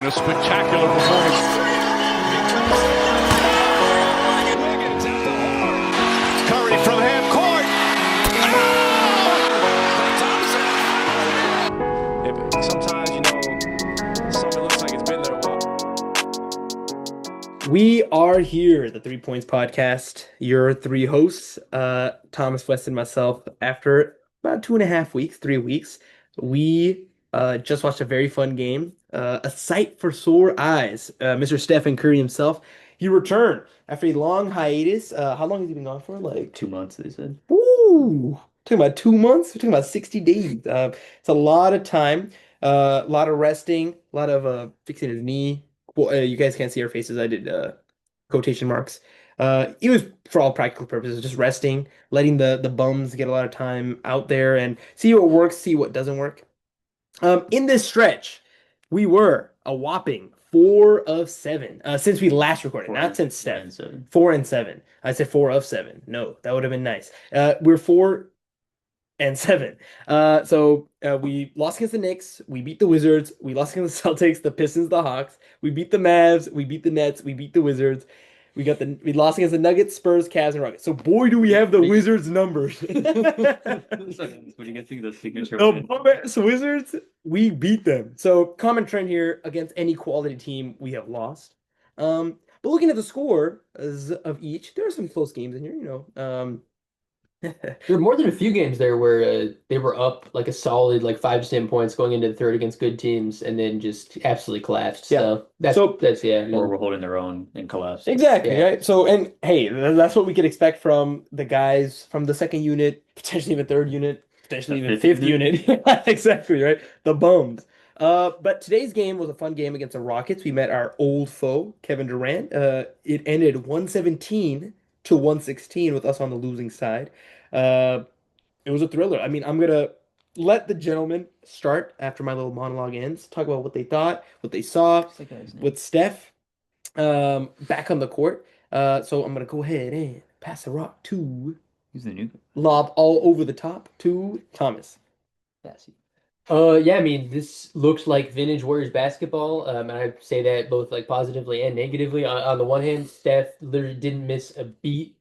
A spectacular performance. Curry from half court. Sometimes, something looks like it's been there a while. We are here, the 3 Points Podcast, your three hosts, Thomas West and myself. After about 2.5 weeks, 3 weeks, we just watched a very fun game, a sight for sore eyes. Mr. Stephen Curry himself, he returned after a long hiatus. How long has he been gone for? Like 2 months, they said. Ooh, talking about 2 months. We're talking about 60 days. It's a lot of time, a lot of resting, a lot of fixing his knee. Well, you guys can't see our faces. I did quotation marks. It was for all practical purposes, just resting, letting the bums get a lot of time out there and see what works, see what doesn't work. In this stretch, we were a whopping 4 of 7 since we last recorded, not since Steph. 4 and 7. I said 4 of 7. No, that would have been nice. We're 4 and 7. We lost against the Knicks. We beat the Wizards. We lost against the Celtics, the Pistons, the Hawks. We beat the Mavs. We beat the Nets. We beat the Wizards. We lost against the Nuggets, Spurs, Cavs, and Rockets. So boy, do we have the Wizards numbers. When you get through the signature. The bum-ass Wizards, we beat them. So common trend here, against any quality team, we have lost. But looking at the score of each, there are some close games in here. There were more than a few games there where they were up like a solid 5 to 10 points going into the third against good teams, and then just absolutely collapsed. Yeah. So that's yeah. Or we're holding their own and collapse. Exactly, Yeah. right? So, and hey, that's what we could expect from the guys from the second unit, potentially even third unit, potentially The even fifth fifth unit. Exactly, right? The bums. But today's game was a fun game against the Rockets. We met our old foe, Kevin Durant. It ended 117 to 116 with us on the losing side. It was a thriller. I mean, I'm gonna let the gentleman start after my little monologue ends, talk about what they thought, what they saw What's that guy's name? with Steph back on the court. So I'm gonna go ahead and pass the rock to Who's the new lob all over the top to Thomas. Cassie? Yeah, I mean, this looks like vintage Warriors basketball, and I say that both positively and negatively. On the one hand, Steph literally didn't miss a beat.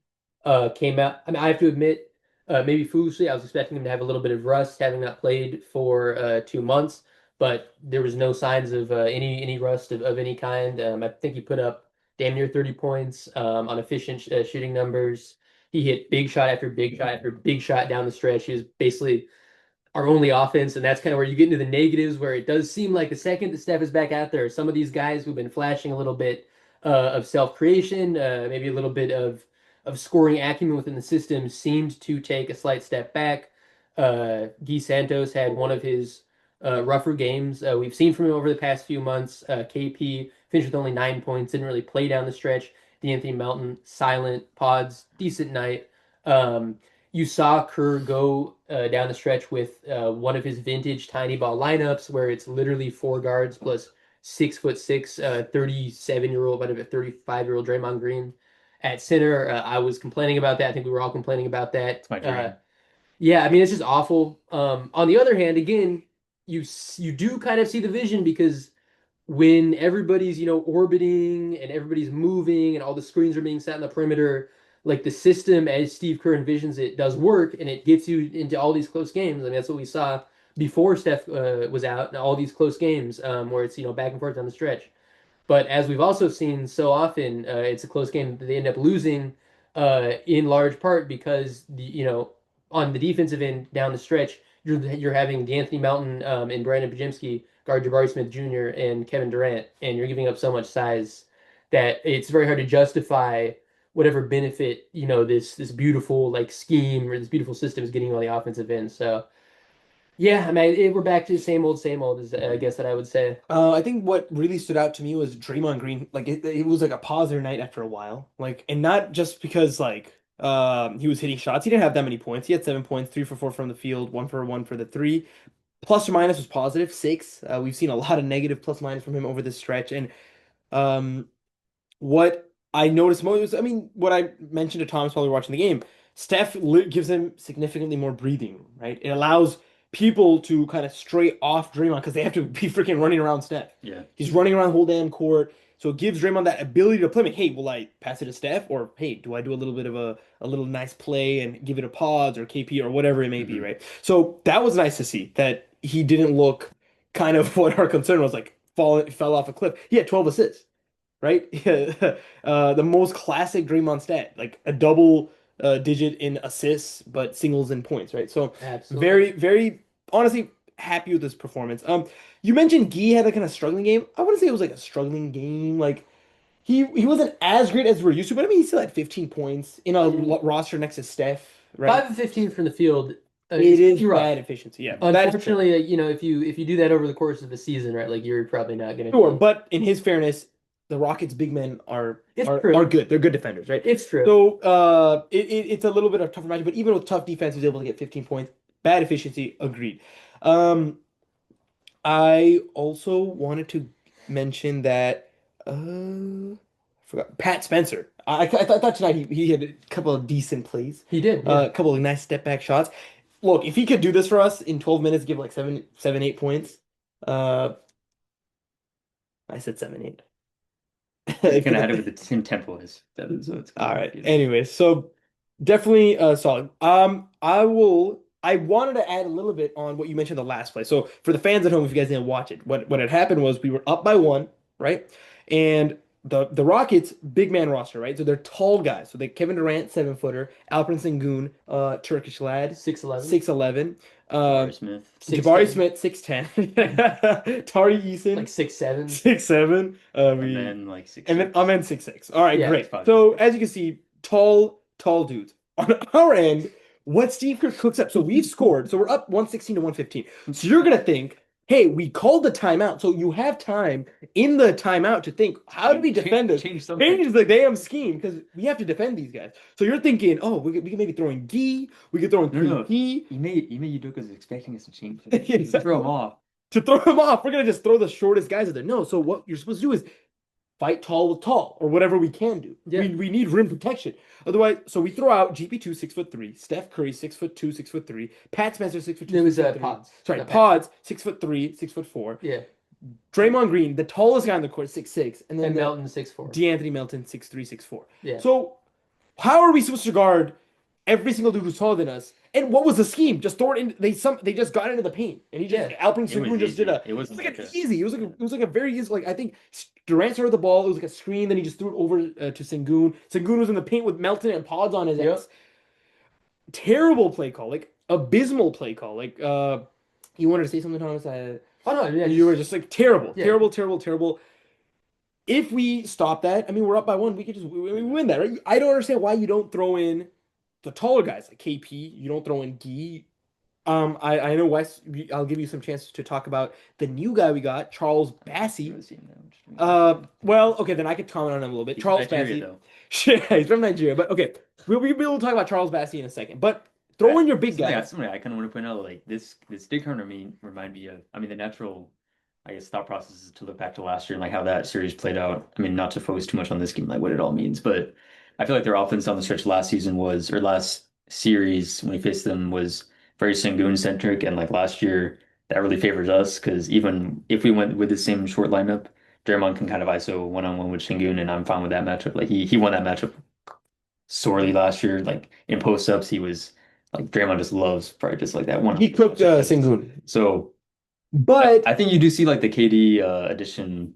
Came out. I mean, I have to admit, maybe foolishly, I was expecting him to have a little bit of rust, having not played for 2 months, but there was no signs of any rust of any kind. I think he put up damn near 30 points on efficient shooting numbers. He hit big shot after big shot after big shot down the stretch. He was basically our only offense, and that's kind of where you get into the negatives, where it does seem like the second that Steph is back out there, some of these guys who've been flashing a little bit of self-creation, maybe a little bit of scoring acumen within the system, seemed to take a slight step back. Guy Santos had one of his rougher games we've seen from him over the past few months. KP finished with only 9 points, didn't really play down the stretch. D'Anthony Melton, silent, pods, decent night. You saw Kerr go down the stretch with one of his vintage tiny ball lineups where it's literally 4 guards plus 6'6", 37-year-old, might have a 35-year-old Draymond Green at center. I was complaining about that. I think we were all complaining about that. It's my dream. Yeah, I mean, it's just awful. On the other hand, again, you do kind of see the vision, because when everybody's orbiting and everybody's moving and all the screens are being set on the perimeter, like the system as Steve Kerr envisions it does work, and it gets you into all these close games. I mean, that's what we saw before Steph was out, and all these close games where it's back and forth down the stretch. But as we've also seen so often, it's a close game that they end up losing in large part because on the defensive end down the stretch, you're having D'Anthony Melton and Brandon Pajemski guard Jabari Smith Jr. and Kevin Durant, and you're giving up so much size that it's very hard to justify whatever benefit this beautiful scheme or this beautiful system is getting on the offensive end. So yeah, I mean, we're back to the same old is I guess that I would say. I think what really stood out to me was Draymond Green. Like it was like a positive night after a while. And not just because he was hitting shots. He didn't have that many points. He had 7 points, 3 for 4 from the field, 1 for 1 for the three. Plus or minus was positive, 6. We've seen a lot of negative plus minus from him over this stretch. And what I noticed most was, I mean, what I mentioned to Thomas while we were watching the game, Steph gives him significantly more breathing room, right? It allows people to kind of stray off Draymond because they have to be freaking running around Steph. Yeah. He's running around the whole damn court. So it gives Draymond that ability to play. Like, hey, will I pass it to Steph? Or hey, do I do a little bit of a little nice play and give it a pause or KP or whatever it may be, right? So that was nice to see that he didn't look kind of what our concern was, like fell off a cliff. He had 12 assists, right? The most classic Draymond stat, like a double digit in assists, but singles in points, right? So Absolutely. very, very honestly happy with this performance. You mentioned Gee had a kind of struggling game. I wouldn't say it was like a struggling game. Like he wasn't as great as we're used to, but I mean he still had 15 points in a roster next to Steph, right? 5 of 15 from the field. It is you're right. bad efficiency, yeah. That is Unfortunately, if you do that over the course of the season, right, like you're probably not going to. sure, but in his fairness, the Rockets' big men are true. good. They're good defenders, right? It's true. So it's a little bit of tougher match, but even with tough defense, he was able to get 15 points. Bad efficiency, agreed. I also wanted to mention that I forgot Pat Spencer. I thought tonight he had a couple of decent plays. He did. A couple of nice step back shots. Look, if he could do this for us in 12 minutes, give like 8 points. I said 7, 8. It's gonna head over the same tempo as Devin, so it's all right. Anyways, so definitely solid. I wanted to add a little bit on what you mentioned the last play. So for the fans at home, if you guys didn't watch it, what had happened was we were up by 1, right? And the Rockets big man roster, right? So they're tall guys. So they Kevin Durant, 7-footer, Alperen Sengun, Turkish lad, 6'11". 6'11", Jabari Smith. Jabari Smith, 6'10", Tari Eason, like 6'7". 6'7", And then like 6. and then Amen 6'6". All right, Yeah, great. fine. So as you can see, tall dudes. On our end, what Steve Kerr cooks up. So we've scored. So we're up 116 to 115. So you're gonna think, hey, we called the timeout. So you have time in the timeout to think, how do we defend this? Change something. Change the damn scheme because we have to defend these guys. So you're thinking, oh, we can maybe throw in Gee, we could throw in No. 3P. Ime Udoka's expecting us to change. Exactly. Throw him off. To throw him off. We're gonna just throw the shortest guys out there. No, so what you're supposed to do is fight tall with tall, or whatever we can do. Yeah. We need rim protection. Otherwise, so we throw out GP2 6'3", Steph Curry 6'2", 6'3", Pat Spencer 6'2". It was 6'3". Pods. Sorry, Not Pat. Pods 6'3", 6'4". Yeah. Draymond Green, the tallest guy on the court, 6'6", and then And Melton 6'4". DeAnthony Melton 6'3", 6'4". Yeah. So how are we supposed to guard every single dude who's taller than us? And what was the scheme? Just throw it in. They just got into the paint, and he just Alperen It was Sengun just did easy. a. It wasn't like like an a- easy. It was like a very easy. Like I think Durant started the ball. It was like a screen. Then he just threw it over to Sengun. Sengun was in the paint with Melton and Pods on his Yep. ass. Terrible play call. Like abysmal play call. Like you wanted to say something, Thomas? Oh no, yeah, You were just like terrible, Yeah. terrible. If we stop that, I mean, we're up by 1. We could just we win that, right? I don't understand why you don't throw in the taller guys like KP. You don't throw in Gee. I know Wes. I'll give you some chance to talk about the new guy we got, Charles Bassey. Well, okay, then I could comment on him a little bit. He's Charles from Nigeria, Bassey. though. Yeah, he's from Nigeria, but okay, we'll be able to talk about Charles Bassey in a second. But throw in your big Something guys. I kind of want to point out, like this did kind of remind me of. I mean, the natural, I guess, thought process is to look back to last year and like how that series played out. I mean, not to focus too much on this game, like what it all means, but I feel like their offense on the stretch last series when we faced them was very Sengun centric, and like last year that really favors us because even if we went with the same short lineup, Draymond can kind of ISO one-on-one with Sengun, and I'm fine with that matchup. Like he won that matchup sorely last year. Like in post-ups, he was like Draymond just loves probably just like that one. He cooked Sengun, So but I think you do see like the KD addition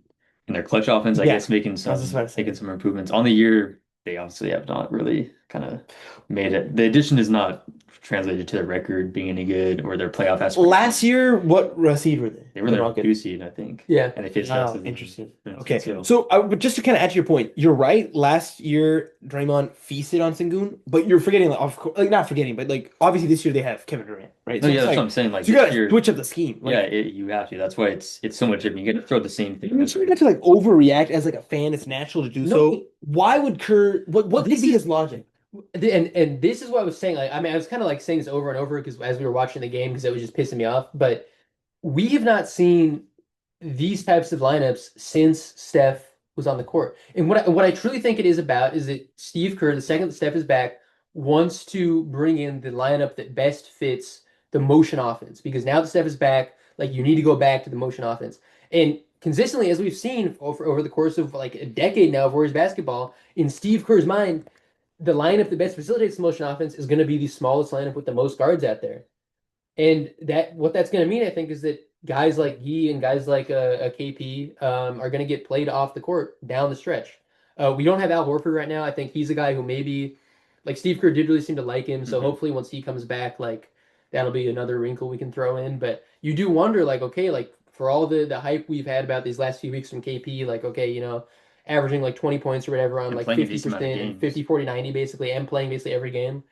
in their clutch offense, I Yeah, guess, making I was just about to say. improvements on the year. They obviously have not really kind of made it. The addition is not translated to their record being any good or their playoff aspirations. last year, what seed were they? They were The the Rockets. 2 seed, I think. Yeah. And they faced Wow, us in the- interesting. in the Okay, two. so but just to kind of add to your point, you're right. Last year, Draymond feasted on Sengun, but you're forgetting, like, of course, like not forgetting, but like obviously this year they have Kevin Durant, right? No, So yeah, it's that's like, what I'm saying. Like so you this gotta year, switch up the scheme. Like, yeah, you have to. That's why it's so much different. You get to throw the same thing. you try not to like overreact as like a fan. It's natural to do No. so. Why would Kerr? What could This be is- his logic? And this is what I was saying. Like, I mean, I was kind of like saying this over and over because as we were watching the game, because it was just pissing me off. But we have not seen these types of lineups since Steph was on the court. And what I truly think it is about is that Steve Kerr, the second that Steph is back, wants to bring in the lineup that best fits the motion offense because now that Steph is back, like you need to go back to the motion offense. And consistently, as we've seen over the course of like a decade now of Warriors basketball, in Steve Kerr's mind, the lineup that best facilitates the motion offense is going to be the smallest lineup with the most guards out there. And what that's going to mean, I think, is that guys like he and guys like a KP are going to get played off the court down the stretch. We don't have Al Horford right now. I think he's a guy who maybe, like Steve Kerr did really seem to like him. So hopefully once he comes back, like that'll be another wrinkle we can throw in. But you do wonder, like, okay, like for all the hype we've had about these last few weeks from KP, like, okay, you know, averaging like 20 points or whatever on And like playing a decent amount of 50%, games. 50, 40, 90 basically, and playing basically every game.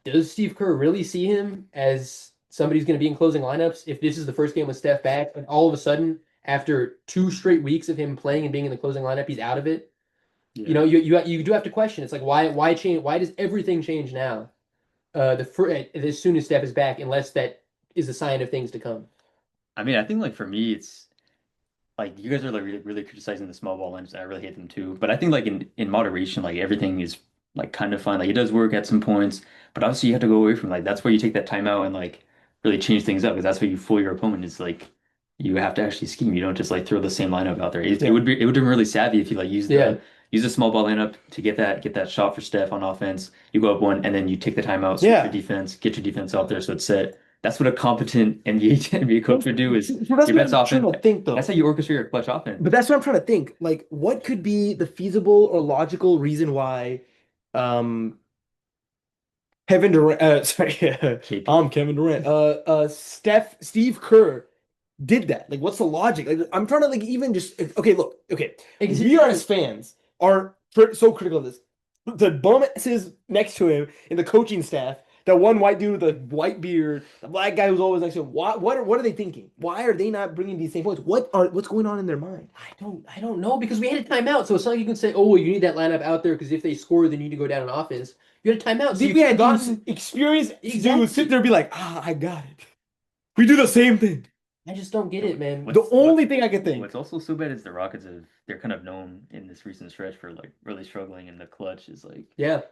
Does Steve Kerr really see him as somebody's going to be in closing lineups if this is the first game with Steph back and all of a sudden after 2 straight weeks of him playing and being in the closing lineup, he's out of it? Yeah. You know, you do have to question. It's like why change? Why does everything change now? As soon as Steph is back, unless that is a sign of things to come. I mean, I think like for me, it's like you guys are like really criticizing the small ball lines. I really hate them too. But I think like in moderation, like everything is like kind of fine. Like it does work at some points, but obviously you have to go away from like that's where you take that timeout and like really change things up because that's where you fool your opponent. Is like you have to actually scheme. You don't just like throw the same lineup out there. It would have been really savvy if you like use the small ball lineup to get that shot for Steph on offense. You go up one and then you take the timeout, switch your defense, get your defense out there so it's set. That's what a competent NBA coach would do is That's your best what I'm trying offense. to think, though. That's how you orchestrate your clutch offense. But that's what I'm trying to think. Like, what could be the feasible or logical reason why Kevin Durant, sorry, KP. I'm Kevin Durant. Steve Kerr did that. Like, what's the logic? Like, I'm trying to like even just okay. Look, okay. We are as fans are so critical of this. The bum is next to him in the coaching staff. That one white dude with the white beard, the black guy who's always next to him. What are they thinking? Why are they not bringing these same points? What's going on in their mind? I don't know because we had a timeout, so it's not like you can say, oh, well, you need that lineup out there because if they score, they need to go down on offense. You had a timeout. So If we had gotten experienced, they would sit there and be like, I got it. We do the same thing. I just don't get it, man. The only thing I could think. What's also so bad is the Rockets they're kind of known in this recent stretch for like really struggling in the clutch is like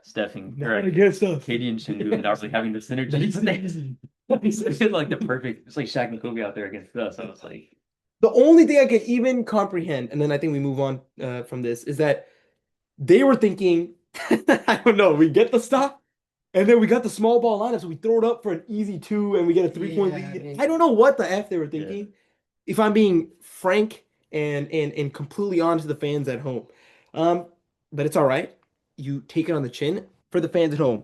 Steph and Not against us. KD and Shingu not really having the synergy. It's like the perfect. It's like Shaq and Kobe out there against us. I was like, The only thing I could even comprehend, and then I think we move on from this, is that they were thinking, I don't know, we get the stop, and then we got the small ball lineup, so we throw it up for an easy 2, and we get a 3-point lead. man. I don't know what the F they were thinking, if I'm being frank and completely honest to the fans at home. But it's all right. You take it on the chin for the fans at home.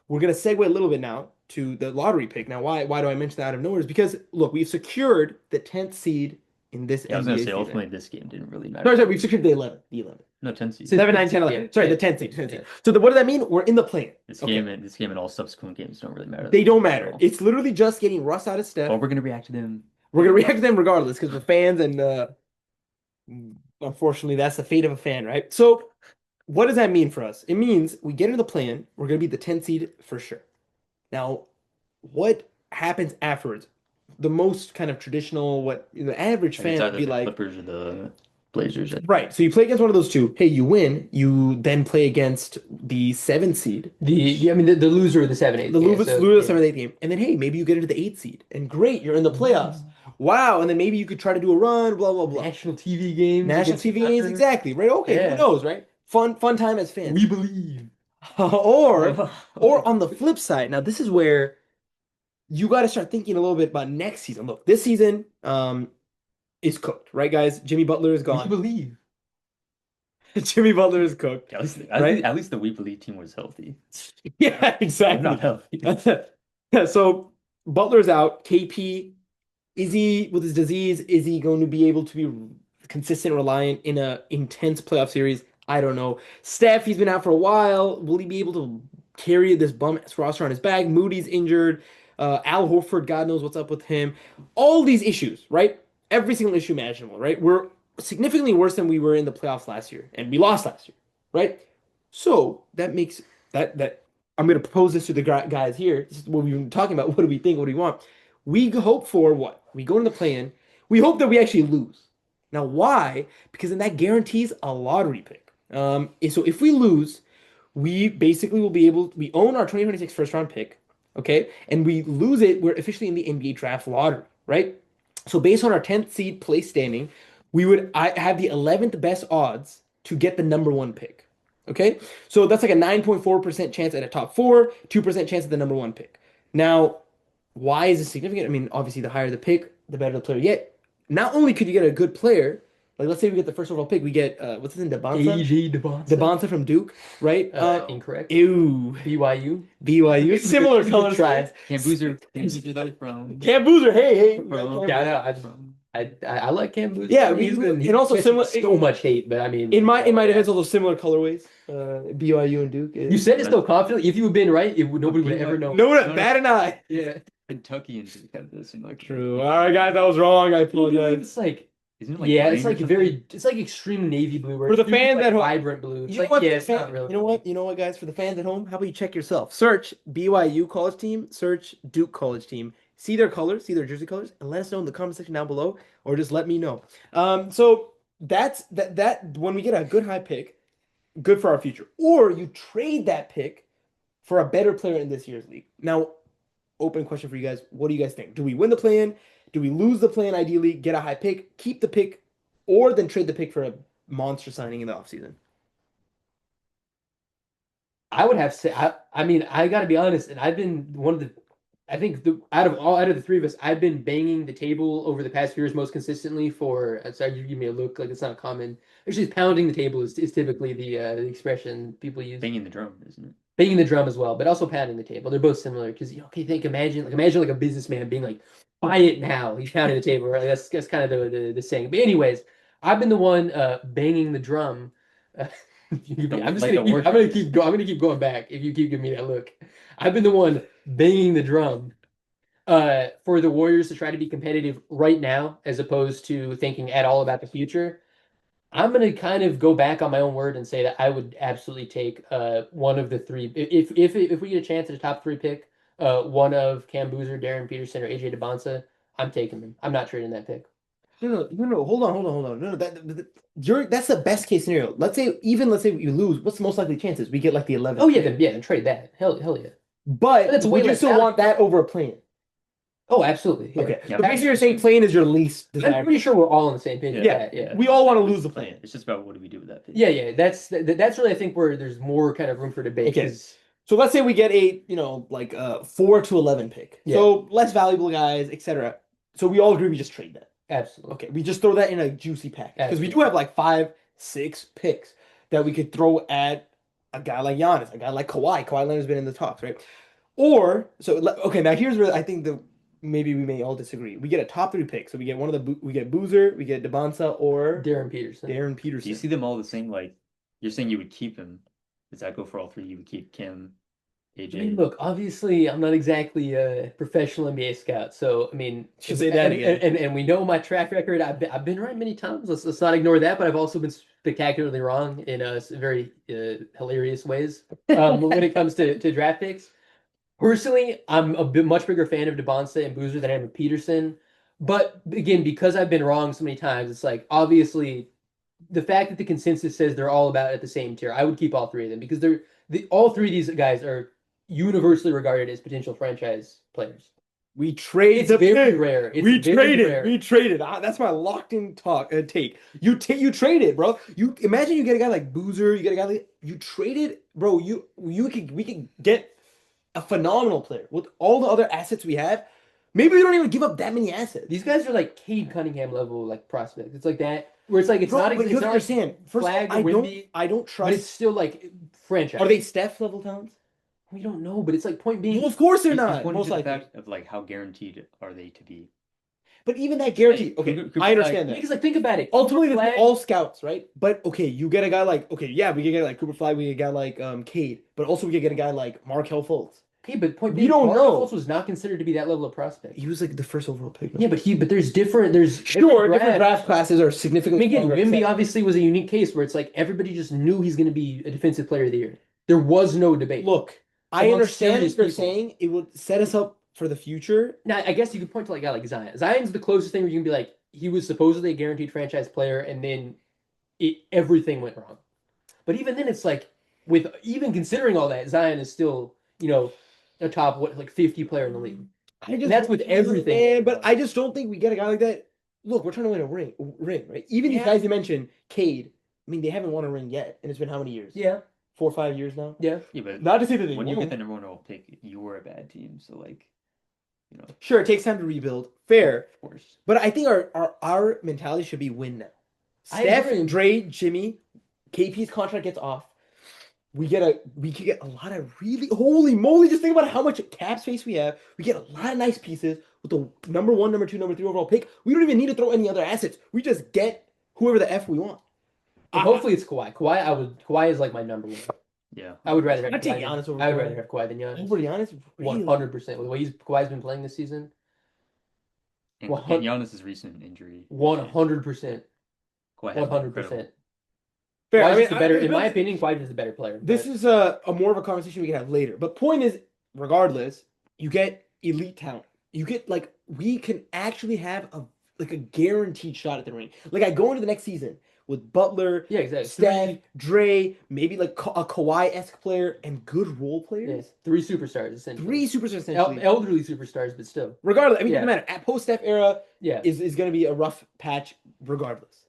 We're going to segue a little bit now to the lottery pick. Now, why do I mention that out of nowhere? Is because, look, we've secured the 10th seed in this I was gonna NBA say season. ultimately this game didn't really matter. Sorry, we've secured the 11th. No 10 seed. 7, 9, 10, 11. Sorry, the 10th seed. 10th seed. So what does that mean? We're in the play-in. This Okay. game and all subsequent games don't really matter. They don't matter. at all. It's literally just getting Russ out of Steph. But we're gonna react to them. We're gonna react to them regardless because we're fans, and unfortunately, that's the fate of a fan, right? So, what does that mean for us? It means we get into the play-in. We're gonna be the 10th seed for sure. Now, what happens afterwards? The most kind of traditional, what the average Like, it's fan either would be the like, Clippers or the Blazers. right? So you play against one of those two. Hey, you win. You then play against the 7th seed. The loser of the 7-8. The loser, loser 7th, 8th game. And then, hey, maybe you get into the 8th seed. And great, you're in the playoffs. Wow. And then maybe you could try to do a run, blah, blah, blah. National TV games. National against TV each games, other. exactly. Right? Okay, Yeah. who knows, right? Fun time as fans. We believe. or on the flip side, now this is where you got to start thinking a little bit about next season. Look, this season is cooked, right, guys? Jimmy Butler is We gone. believe. Jimmy Butler is cooked. At least, Right? at least the We Believe team was healthy. Yeah, I'm exactly. not healthy. So Butler's out. KP, is he with his disease? Is he going to be able to be consistent, reliant in a intense playoff series? I don't know. Steph, he's been out for a while. Will he be able to carry this bum roster on his back? Moody's injured. Al Horford, God knows what's up with him. All these issues, right? Every single issue imaginable, right? We're significantly worse than we were in the playoffs last year, and we lost last year, right? So that makes that I'm going to propose this to the guys here. This is what we've been talking about. What do we think? What do we want? We hope for what? We go in the play-in. We hope that we actually lose. Now, why? Because then that guarantees a lottery pick. So if we lose, we basically will be able. We own our 2026 first-round pick. okay, and we lose it, we're officially in the NBA draft lottery, right? So based on our 10th seed place standing, I have the 11th best odds to get the number one pick. Okay? So that's like a 9.4% chance at a top four, 2% chance at the number one pick. Now, why is this significant? I mean, obviously, the higher the pick, the better the player you get. Not only could you get a good player, like let's say we get the first overall pick, we get what's his name, Debonsa? AJ Debonsa. Debonsa from Duke, right? Incorrect. Ew. BYU. BYU. Similar colors. Try. Cam Boozer from Cam Boozer, hey. From- Yeah, I like Cam Boozer. Yeah, he's been and also facing similar- so much hate, but I mean, In my defense, also similar colorways. BYU and Duke. you said it so confidently. If you had been right, nobody would ever know. No one bat an eye. Yeah, Kentucky and Duke have this in like True. All right, guys, that was wrong. I apologize. it's like Isn't it like yeah, green it's or like something? it's like extreme navy blue. Where For the it's super, fans like, at home- vibrant blue. It's You know like what? yeah, for it's the not fan- really. You know what? You know what, guys? For the fans at home, how about you check yourself? Search BYU college team, search Duke college team. See their colors, see their jersey colors, and let us know in the comment section down below, or just let me know. So that's that when we get a good high pick, good for our future. Or you trade that pick for a better player in this year's league. Now, open question for you guys. What do you guys think? Do we win the play-in? Do we lose the play-in ideally, get a high pick, keep the pick, or then trade the pick for a monster signing in the offseason? I would have to say, I mean, I got to be honest, and I've been one of the, I think out of the three of us, I've been banging the table over the past few years most consistently for. Sorry, you give me a look like it's not common. Actually, pounding the table is typically the expression people use. Banging the drum, isn't it? Banging the drum as well, but also pounding the table. They're both similar because okay, imagine like a businessman being like, buy it now. He's pounding the table, right? That's kind of the saying. But anyways, I've been the one banging the drum. I'm gonna keep going back if you keep giving me that look. I've been the one banging the drum for the Warriors to try to be competitive right now, as opposed to thinking at all about the future. I'm gonna kind of go back on my own word and say that I would absolutely take one of the three if we get a chance at a top three pick, one of Cam Boozer, Darren Peterson, or AJ Debonsa. I'm taking them. I'm not trading that pick. No. Hold on. No. That's the best case scenario. Let's say we lose. What's the most likely chances? We get like the 11th. Oh yeah, then trade that. Hell yeah. But That's way would you less still value. want that over a plane? Oh, absolutely. Yeah. Okay. Yeah. So basically, you're saying plane is your least I'm desired. pretty sure we're all on the same page. with Yeah. that, yeah. We all want to lose the plane. It's just about what do we do with that pick. Yeah. That's really I think where there's more kind of room for debate. Okay. 'Cause- So let's say we get a 4 to 11 pick. Yeah. So less valuable guys, etc. So we all agree we just trade that. absolutely. Okay, we just throw that in a juicy pack because we do Absolutely. have like 5, 6 picks that we could throw at a guy like Giannis, a guy like Kawhi. Kawhi Leonard's been in the talks, right? Okay, now here's where I think maybe we may all disagree. We get a top 3 pick, so we get we get Boozer, we get Debonsa, or Darren Peterson. Darren Do Peterson. you see them all the same? Like you're saying you would keep him. Does that go for all three? You would keep Kim, AJ. I mean, look, obviously, I'm not exactly a professional NBA scout, so I mean, Should say that again. And we know my track record. I've been right many times. Let's not ignore that. But I've also been spectacularly wrong in very hilarious ways when it comes to draft picks. Personally, I'm much bigger fan of Debonsa and Boozer than I am of Peterson. But again, because I've been wrong so many times, it's like obviously the fact that the consensus says they're all about at the same tier. I would keep all three of them because all three of these guys are universally regarded as potential franchise players. We trade It's the very pick. rare. It's We very traded. rare. We traded. That's my locked in take. You trade it, bro. You imagine you get a guy like Boozer. You get a guy like you traded, bro. We could get a phenomenal player with all the other assets we have. Maybe we don't even give up that many assets. These guys are like Cade Cunningham level like prospects. It's like that where it's like it's Bro, not. but It's you not understand. First, of all, Flag or Wimby, I don't but it's trust. still like franchise. Are they Steph level talents? We don't know, but it's like point being. Well, of course they're He's not. pointing Most to the likely. fact of like how guaranteed are they to be? But even that guarantee. Okay, Cooper I understand Because that. like think about it. Ultimately, Cooper they're Flag- all scouts, right? But okay, you get a guy like we get a guy like Cooper Flag, we get a guy like Cade, but also we get a guy like Markelle Fultz. Okay, but point We being, don't Markelle know. Fultz was not considered to be that level of prospect. He was like the first overall pick. Yeah, but there's different. There's Sure, every different draft classes are I significantly. mean, again, stronger, Wimby except- obviously was a unique case where it's like everybody just knew he's going to be a defensive player of the year. There was no debate. Look, I Amongst understand serious what you're people. saying. It would set us up for the future. Now, I guess you could point to like a guy like Zion. Zion's the closest thing where you can be like, he was supposedly a guaranteed franchise player, and then everything went wrong. But even then, it's like, with even considering all that, Zion is still, a top what like 50 player in the league. I just that's with don't- everything. Man, but I just don't think we get a guy like that. Look, we're trying to win a ring, right? Even these Yeah. guys you mentioned, Cade. I mean, they haven't won a ring yet, and it's been how many years? Yeah, 4 or 5 years now. yeah. Yeah, but Not to say that they when you won't. get the number one overall pick, you were a bad team. So like, you know, Sure, it takes time to rebuild. Fair. of course. But I think our mentality should be win now. I Steph, agree. Dre, Jimmy, KP's contract gets off. We could get a lot of really holy moly. Just think about how much cap space we have. We get a lot of nice pieces with the number 1, number 2, number 3 overall pick. We don't even need to throw any other assets. We just get whoever the F we want. And hopefully it's Kawhi. Kawhi is like my number one. Yeah. I would rather have I'd take Kawhi Giannis over I would Kawhi. rather have Kawhi than Giannis. Over Giannis, really? 100%. With the way Kawhi's been playing this season, And, 100 and Giannis' recent injury. 100%. Kawhi has been 100%. Fair. Kawhi's I mean, just the better, I- in my opinion, Kawhi's just the better player. This but- is a more of a conversation we can have later. But point is, regardless, you get elite talent. You get like we can actually have a guaranteed shot at the ring. Like I go into the next season with Butler, yeah, exactly. Steph, Dre, maybe like a Kawhi-esque player and good role players. Yeah, 3 superstars essentially. 3 superstars essentially. Elderly superstars, but still. Regardless, I mean, it Yeah. doesn't matter. At post-Steph era Yeah. is going to be a rough patch regardless.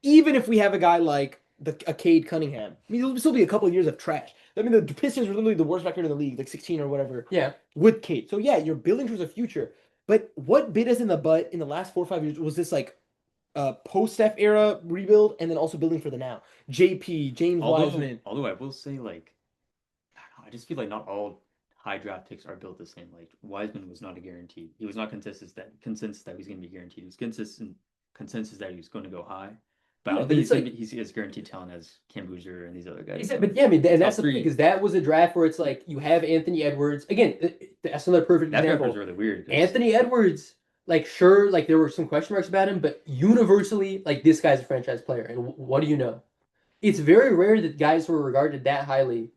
Even if we have a guy like a Cade Cunningham, I mean, it'll still be a couple of years of trash. I mean, the Pistons were literally the worst record in the league, like 16 or whatever, Yeah. with Cade. So yeah, you're building towards a future. But what bit us in the butt in the last 4 or 5 years was this like post-Steph era rebuild and then also building for the now. JP, James Wiseman. Although I will say, like, I don't know, I just feel like not all high draft picks are built the same. Like Wiseman was not a guarantee. He was not consensus that he was going to be guaranteed. It was consensus that he was going to go high. But I Yeah, don't but think it's like- he's as guaranteed talent as Cam Boozer and these other guys. Exactly. But yeah, I mean, and that's the Top thing, three. because that was a draft where it's like you have Anthony Edwards. Again, that's another perfect That draft example. was really weird. 'cause Anthony Edwards, like, sure, like there were some question marks about him, but universally, like, this guy's a franchise player. And what do you know? It's very rare that guys who are regarded that highly.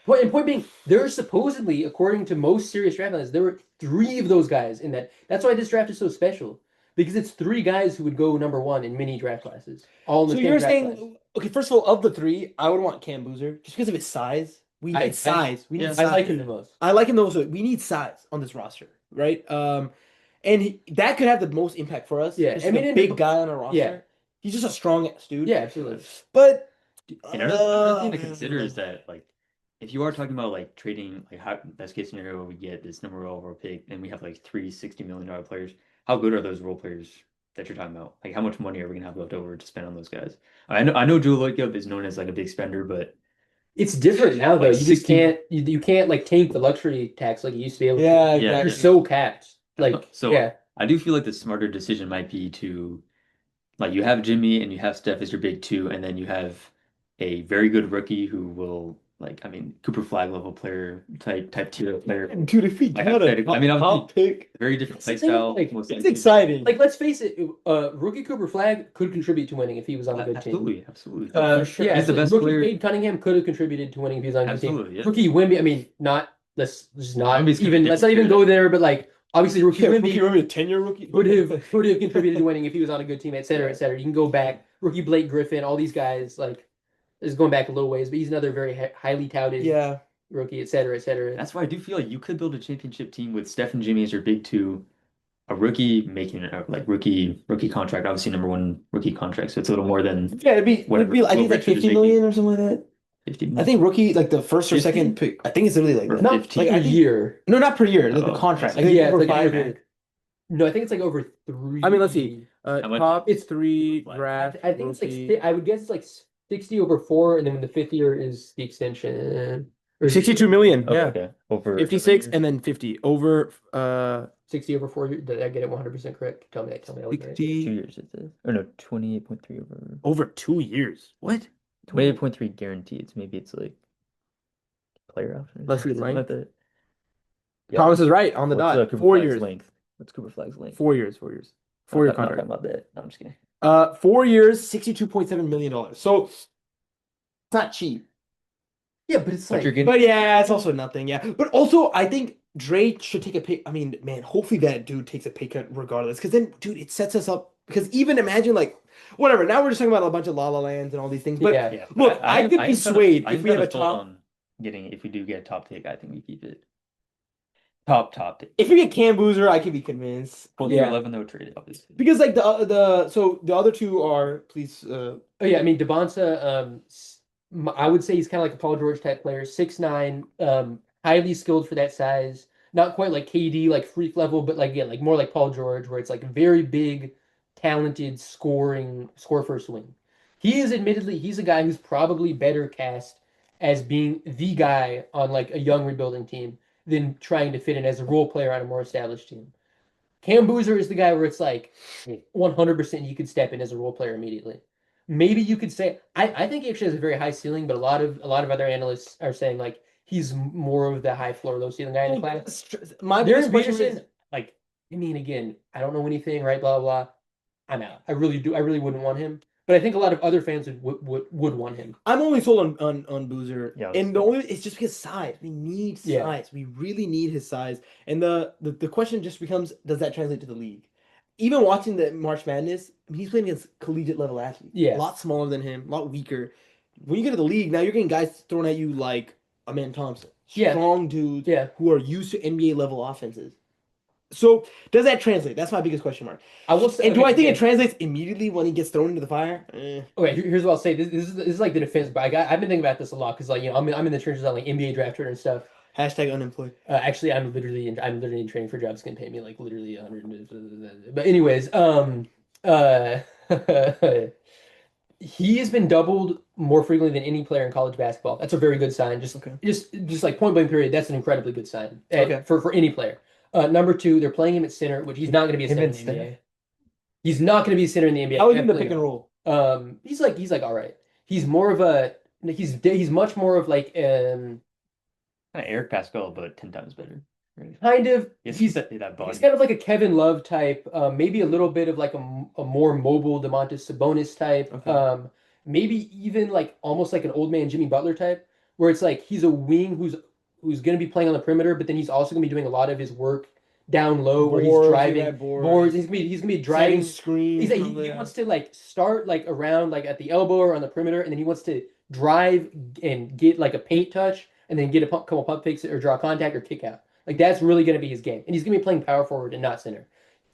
Point being, there are supposedly, according to most serious draft analysts, there were 3 of those guys in that. That's why this draft is so special. Because it's 3 guys who would go number 1 in many draft classes. All in the So same you're draft saying, class. okay, first of all, of the 3, I would want Cam Boozer just because of his size. We need size. We need yeah, size. I like him the most. I like him though. So we need size on this roster, right? And that could have the most impact for us. Yeah, just I like mean, a and- big guy on our roster. yeah. He's just a strong ass dude. Yeah, absolutely. But And another thing to consider is that, like, if you are talking about like trading, like how best case scenario we get this number 1 overall pick, and we have like 3 $60 million players, how good are those role players that you're talking about? Like, how much money are we gonna have left over to spend on those guys? I know Joe Lloyd is known as like a big spender, but It's different now, though. Like You just 60 can't. You can't like tank the luxury tax like you used to be able to. yeah, Yeah. exactly. You're so capped. Like, So- yeah, I do feel like the smarter decision might be to, like, you have Jimmy and you have Steph as your big 2, and then you have a very good rookie who will, like, I mean, Cooper Flag level player type tier player, Dude, if we Like, got a hypothetically, I mean, top pick, very different It's the play thing, style. like, most it's likely. exciting. like let's face it. Rookie Cooper Flag could contribute to winning if he was on a good team. Absolutely. For sure. Yeah, He's the so best rookie player. Cade Cunningham could have contributed to winning if he was on a good team. Absolutely, yeah. Rookie Wimby. I mean, not let's just not Wemby's kind of even. Let's not even different. go there. But like, obviously, rookie yeah, Wimby rookie, remember the 10-year rookie? would have contributed to winning if he was on a good team, et cetera, et cetera. You can go back. Rookie Blake Griffin, all these guys, like, is going back a little ways, but he's another very highly touted Yeah. rookie, et cetera, et cetera. That's why I do feel like you could build a championship team with Steph and Jimmy as your big 2, a rookie making a like rookie contract, obviously number 1 rookie contract, so it's a little more than Yeah, it'd be Whatever. I think it's like Richard is 50 million or something like that. 50 I million. think rookie, like the first or 50? second pick. I think it's literally like Or that. Not 15. like I a think- year. No, not per year. Like the Oh, contract. I okay. think Yeah, it's over like 5 over- years. No, I think it's like over 3. I mean, let's see. How much? Top It's 3 Like, draft. I think it's rookie. like I would guess it's like 60 over 4, and then the 5th year is the extension. Or 62 million. Okay, Yeah. okay. Over 56 years. and then 50 over 60 over 4 years. Did I get it 100% correct? Tell me. I was right. 60 2 years it says. Or no, 28.3 over over 2 years. What? 28.3 guaranteed. Maybe it's like player option. Let's read something length. like that. Promise is right on the What's, dot. Cooper 4 Flag's years. length? What's Cooper Flag's length? 4 years. 4 years. 4 year Not contract. about that. No, I'm just kidding. 4 years, $62.7 million. So it's not cheap. Yeah, but it's But like you're getting But yeah, it's also nothing. Yeah. But also, I think Dre should take a pay. I mean, man, hopefully that dude takes a pay cut regardless. Because then, dude, it sets us up. Because even imagine, like, whatever. Now we're just talking about a bunch of La La Lands and all these things. But yeah. look, I could be swayed if we have a sold top. on if we do get a top pick, I think we keep it. Top pick. If we get Cam Boozer, I can be convinced. Well, Yeah. 11 though traded, obviously. Because like so the other two are please Oh yeah, I mean Devonta, I would say he's kind of like a Paul George type player, 6'9", highly skilled for that size. Not quite like KD, like freak level, but like again, like more like Paul George, where it's like very big, talented score first wing. He is admittedly he's a guy who's probably better cast as being the guy on like a young rebuilding team than trying to fit in as a role player on a more established team. Cam Boozer is the guy where it's like 100% you could step in as a role player immediately. Maybe you could say I think he actually has a very high ceiling, but a lot of other analysts are saying like he's more of the high floor, low ceiling guy in the class. My Darren biggest question Peterson, is like, I mean, again, I don't know anything, right? Blah blah. I'm out. I really do. I really wouldn't want him, but I think a lot of other fans would want him. I'm only sold on Boozer, Yeah, and the only it's just because size. We need size. Yeah. We really need his size. And the question just becomes, does that translate to the league? Even watching the March Madness, I mean, he's playing against collegiate level athletes. Yeah. A lot smaller than him, a lot weaker. When you get to the league, now you're getting guys thrown at you like Amen Thompson. Yeah. Strong dudes Yeah. who are used to NBA level offenses. So does that translate? That's my biggest question mark. I will say, And do I think okay, it translates immediately when he gets thrown into the fire? Okay, here's what I'll say. This is like the defense, but I've been thinking about this a lot because like I'm in the trenches on like NBA draft Twitter and stuff. Hashtag unemployed. Actually, I'm literally in training for jobs gonna pay me like literally 100. But anyways, he has been doubled more frequently than any player in college basketball. That's a very good sign. Okay. Just like point blank period. That's an incredibly good sign Okay. for any player. Number two, they're playing him at center, which he's not going to be a Him center at in the NBA. center? He's not going to be a center in the NBA. How is he in the Definitely pick and roll? He's like all right. He's more of a he's much more of like Kind of Eric Pascal, but 10 times better. Right? kind of He's that body. he's kind of like a Kevin Love type, maybe a little bit of like a more mobile Domantas Sabonis type, Okay. maybe even like almost like an old man Jimmy Butler type, where it's like he's a wing who's going to be playing on the perimeter, but then he's also going to be doing a lot of his work down low, where he's Boards, driving yeah, boards. boards. He's gonna be driving. Screens. He's like, he wants to like start like around like at the elbow or on the perimeter, and then he wants to drive and get like a paint touch, and then get a couple pump fakes or draw contact or kick out. Like that's really going to be his game, and he's going to be playing power forward and not center.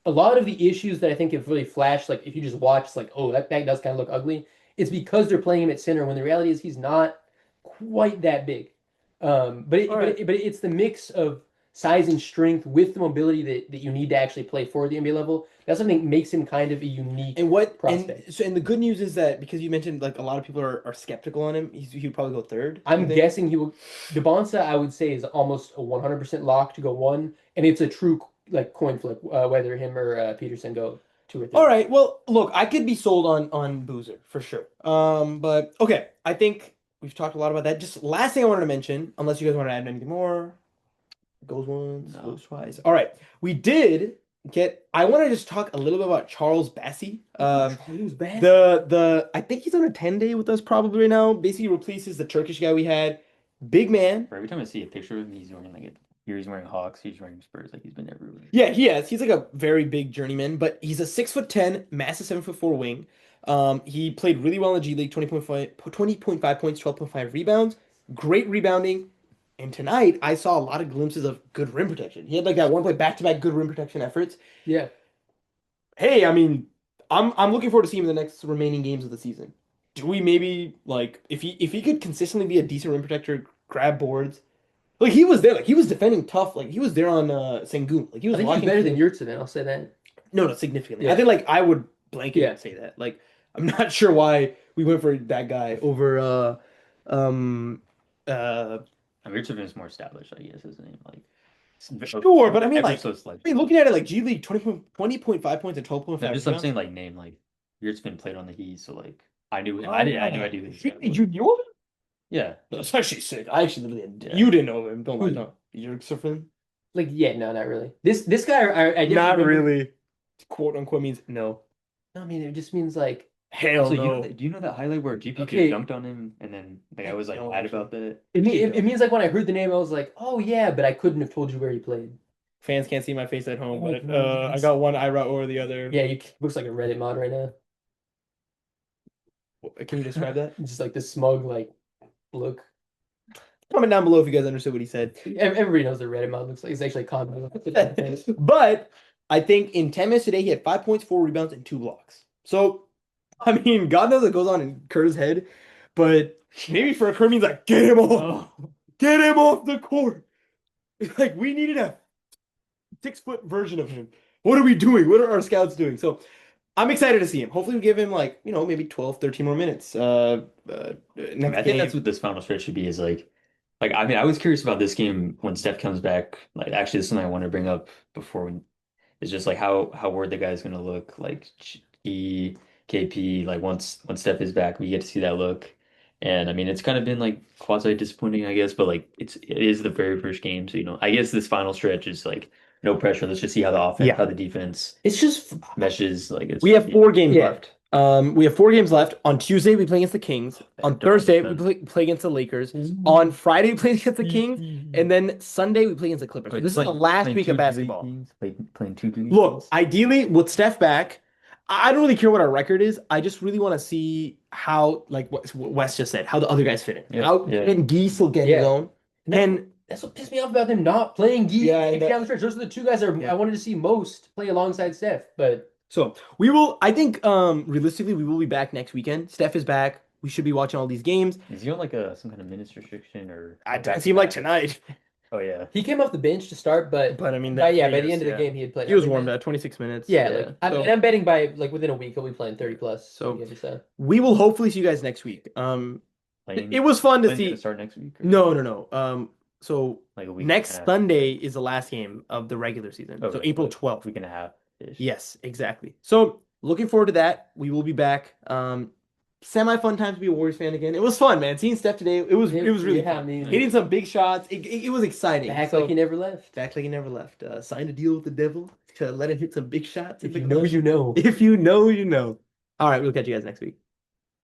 A lot of the issues that I think have really flashed, like if you just watch, it's like, oh, that does kind of look ugly. It's because they're playing him at center when the reality is he's not quite that big. But it's the mix of size and strength with the mobility that you need to actually play for the NBA level. That's something that makes him kind of a unique And prospect. and the good news is that because you mentioned like a lot of people are skeptical on him, he'd probably go third. I'm I think. guessing he will. Devonta, I would say, is almost a 100% lock to go one, and it's a true like coin flip whether him or Peterson go two or three. All right. Well, look, I could be sold on Boozer for sure. But okay, I think we've talked a lot about that. Just last thing I wanted to mention, unless you guys want to add anything more. Goes once, No. goes twice. All right, we did get. I want to just talk a little bit about Charles Bassey. I think he's on a 10-day with us probably right now. Basically replaces the Turkish guy we had. Big man. Every time I see a picture of him, he's wearing like here he's wearing Hawks, he's wearing Spurs, like he's been everywhere. Yeah, he is. He's like a very big journeyman, but he's a 6'10", massive 7'4" wing. He played really well in the G League, 20.5 points, 12.5 rebounds, great rebounding. And tonight I saw a lot of glimpses of good rim protection. He had like that one play back-to-back good rim protection efforts. Yeah. Hey, I mean, I'm looking forward to seeing him in the next remaining games of the season. Do we maybe like if he could consistently be a decent rim protector, grab boards? Like he was there, like he was defending tough, like he was there on Sengun. Like he I was think he's locking better than through- Yurtseven, I'll say that. No, significantly. Yeah. I think like I would blanket Yeah. and say that. Like I'm not sure why we went for that guy over I mean, Richardson is more established, I guess, his name. Like Sure, but I mean, ever like, so slight. I mean, looking at it like G League 20.5 points and 12.5 No, just I'm rebounds. saying like name like Yurtseven played on the Heat, so like I knew him. I knew this. guy. You knew him? Yeah. That's actually sick. I actually literally didn't. You didn't know him. Don't lie. Who? No. Yurtseven? Like, yeah, no, not really. This guy, I didn't Not remember- really. Quote unquote means no. No, I mean, it just means like, Hell So no. do you know that highlight where GP Okay. dunked on him and then the guy was like No, mad actually. about that? it means like when I heard the name, I was like, oh yeah, but I couldn't have told you where he played. Fans can't see my face at home, Oh, but no, I got one eyebrow over the other. Yeah, you looks like a Reddit mod right now. Can you describe that? Just like this smug like look. comment down below if you guys understood what he said. Everybody knows the Reddit mod looks like it's actually commenting. But I think in 10 minutes today, he had 5 points, 4 rebounds, and 2 blocks. So, I mean, God knows what goes on in Kerr's head, but maybe for Kerr means like, get him off. Get him off the court. Like, we needed a 6-foot version of him. What are we doing? What are our scouts doing? So, I'm excited to see him. Hopefully, we give him like, maybe 12, 13 more minutes. I Next think game. that's what this final stretch should be is like I mean I was curious about this game when Steph comes back. Like actually this is something I want to bring up before it's just like how were the guys gonna look like E, KP, like once Steph is back, we get to see that look. And I mean it's kind of been like quasi disappointing, I guess, but like it is the very first game. So I guess this final stretch is like no pressure. Let's just see how the offense, Yeah. how the defense It's just meshes. Like we have 4 games Yeah. left. We have 4 games left. On Tuesday, we play against the Kings. On They're Thursday, almost we play against the Lakers. On Friday, we play against the Kings. And then Sunday, we play against the Clippers. So this is the last week of basketball. Playing 2 games. Look, ideally, with Steph back, I don't really care what our record is. I just really want to see how, like what Wes just said, how the other guys fit in. Yeah, How yeah. can Gee still get his Yeah. own? And That's what pissed me off about them not playing Geek Yeah, and down the stretch. Those are the 2 guys that Yeah. I wanted to see most play alongside Steph. But so we will, I think, realistically, we will be back next weekend. Steph is back. We should be watching all these games. Is he on like some kind of minutes restriction or? It seemed like tonight. Oh yeah. he came off the bench to start, but But I mean, by the end of yes, the yeah. game, he had played. he was every warmed minute. up 26 minutes. Yeah, So I'm betting by like within a week he'll be playing 30 plus. So- games, so. we will hopefully see you guys next week. Playing, It was fun to playing's gonna see. start next week. Or No. So like a week. next and a half. Sunday is the last game of the regular season. Okay, So April like 12th. week and a half ish. Yes, exactly. So looking forward to that. We will be back. Semi fun time to be a Warriors fan again. It was fun, man. Seeing Steph today, it was really Yeah, I fun. mean, Hitting some big shots. It was exciting. act So, like he never left. act like he never left. Signed a deal with the devil to let him hit some big shots. If you know, you know. If you know, you know. All right, we'll catch you guys next week.